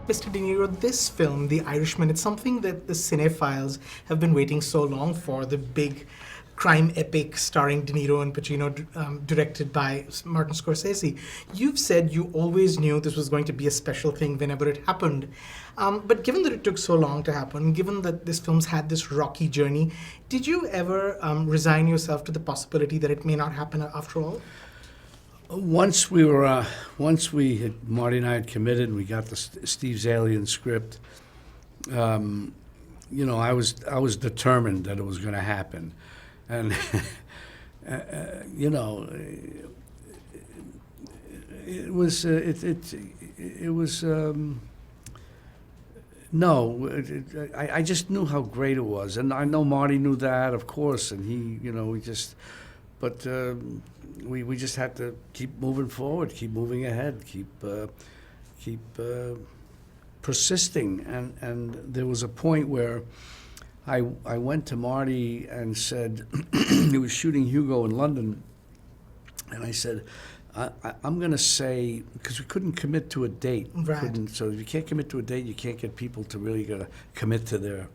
Mr. De Niro, this film, The Irishman, it's something that the cinephiles have been waiting so long for, the big crime epic starring De Niro and Pacino, directed by Martin Scorsese. You've said you always knew this was going to be a special thing whenever it happened. But given that it took so long to happen, given that this film's had this rocky journey, did you ever resign yourself to the possibility that it may not happen after all? Once Marty and I had committed, we got the Steve Zalian script. I was determined that it was going to happen, and it was I just knew how great it was, and I know Marty knew that, of course, and we just had to keep moving forward, keep moving ahead, keep persisting. And there was a point where I went to Marty and said, he was shooting Hugo in London, and I said, I'm going to say, because we couldn't commit to a date. Right. So if you can't commit to a date, you can't get people to really commit to the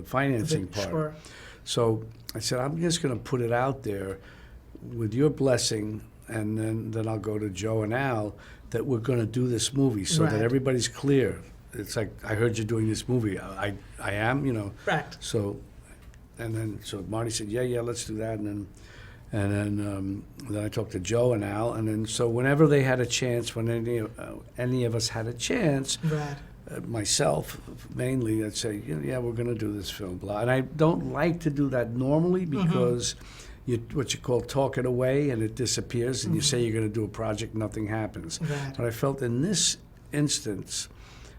financing part. Sure. So I said, I'm just going to put it out there with your blessing, and then I'll go to Joe and Al, that we're going to do this movie so that everybody's clear. It's like, I heard you're doing this movie. I am, Right. So Marty said, yeah, let's do that. And then I talked to Joe and Al, and then so whenever they had a chance, when any of us had a chance, myself mainly, I'd say, yeah, we're going to do this film, blah. And I don't like to do that normally because what you call talk it away, and it disappears, and you say you're going to do a project, nothing happens. Right. But I felt in this instance,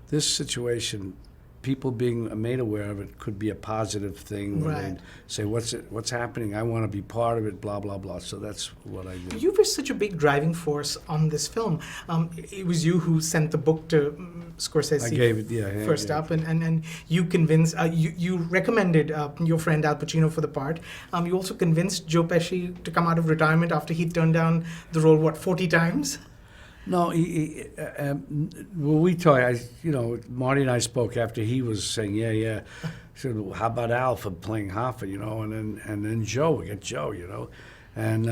this situation, people being made aware of it could be a positive thing. When they'd say, what's happening? I want to be part of it, blah, blah, blah. So that's what I did. You were such a big driving force on this film. It was you who sent the book to Scorsese. I gave it, first up, and you convinced, you recommended your friend Al Pacino for the part. You also convinced Joe Pesci to come out of retirement after he turned down the role, 40 times? No, when we talked, Marty and I spoke after he was saying, yeah. He said, well, how about Al for playing Hoffa, and then Joe, we get Joe, and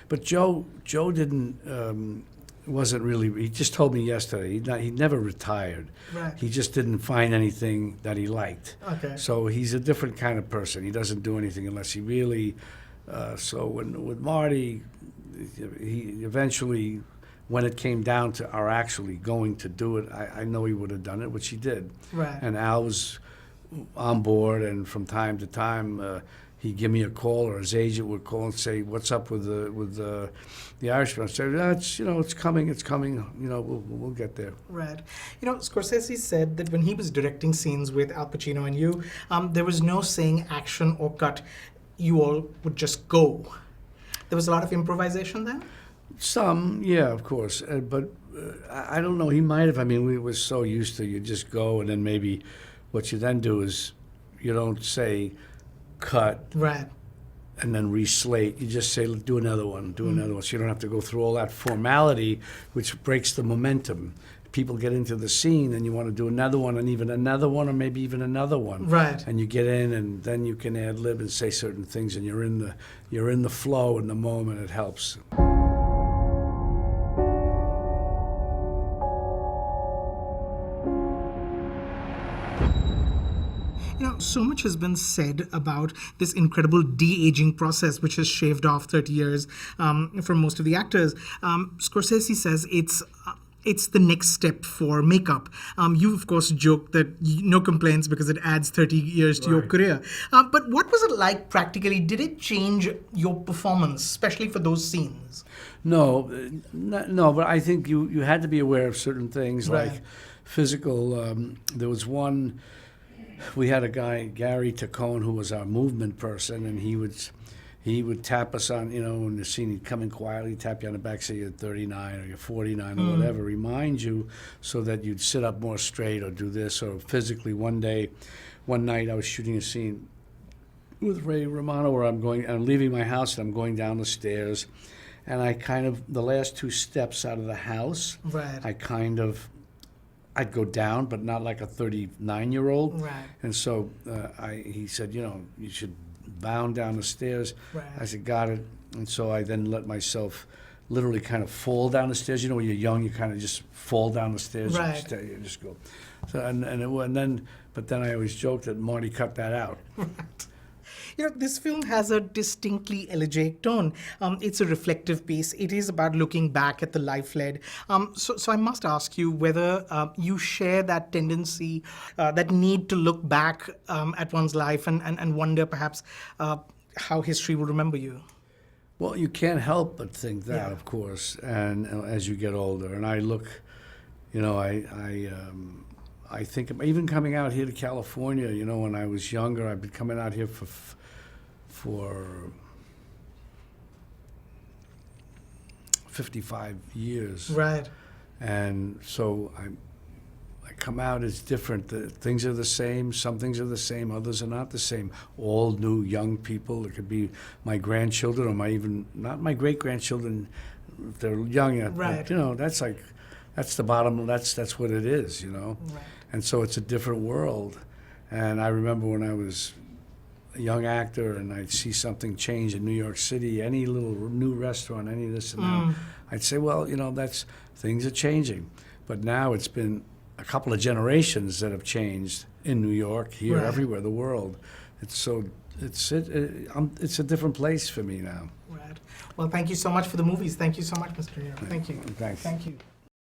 but Joe didn't, wasn't really, he just told me yesterday, he never retired. Right. He just didn't find anything that he liked. Okay. So he's a different kind of person. He doesn't do anything unless he really, so with Marty, he eventually, when it came down to our actually going to do it, I know he would have done it, which he did. Right. And Al was on board, and from time to time, he'd give me a call, or his agent would call and say, "What's up with the Irishman?" I said, it's coming. We'll get there." Right. Scorsese said that when he was directing scenes with Al Pacino and you, there was no saying action or cut. You all would just go. There was a lot of improvisation then? Some, yeah, of course. But I don't know. He might have. I mean, we were so used to you just go, and then maybe what you then do is you don't say cut and then reslate. You just say, do another one, another one. So you don't have to go through all that formality, which breaks the momentum. People get into the scene, and you want to do another one, and even another one, or maybe even another one. Right. And you get in, and then you can ad lib and say certain things, and you're in the flow in the moment. It helps. So much has been said about this incredible de-aging process, which has shaved off 30 years from most of the actors. Scorsese says it's the next step for makeup. You, of course, joked that no complaints because it adds 30 years to your career. But what was it like practically? Did it change your performance, especially for those scenes? No, but I think you had to be aware of certain things, like physical. There was one, we had a guy, Gary Taccone, who was our movement person, and he would tap us on, in the scene, he'd come in quietly, tap you on the back, say you're 39 or you're 49 or whatever, remind you so that you'd sit up more straight or do this, or physically. One night I was shooting a scene with Ray Romano where I'm leaving my house and I'm going down the stairs, and I kind of, the last two steps out of the house, Right. I'd go down, but not like a 39-year-old. Right. And so he said, you should bound down the stairs. Right. I said, got it. And so I then let myself literally kind of fall down the stairs. You know, when you're young, you kind of just fall down the stairs. Right. You just go. So, but then I always joke that Marty cut that out. This film has a distinctly elegiac tone. It's a reflective piece. It is about looking back at the life led. So I must ask you whether you share that tendency, that need to look back at one's life and wonder perhaps how history will remember you. Well, you can't help but think that, Yeah. of course, and as you get older. And I look, I think even coming out here to California, when I was younger, I've been coming out here for 55 years. Right. And so I come out as different. Things are the same. Some things are the same. Others are not the same. All new young people. It could be my grandchildren or not my great-grandchildren. If they're young yet. Right. But, that's the bottom. That's what it is, Right. And so it's a different world. And I remember when I was a young actor and I'd see something change in New York City, any little new restaurant, any this and that, I'd say, well, things are changing. But now it's been a couple of generations that have changed in New York, here, Right. everywhere, the world. It's a different place for me now. Right. Well, thank you so much for the movies. Thank you so much, Mr. Niro. Thank you. Thanks. Thank you.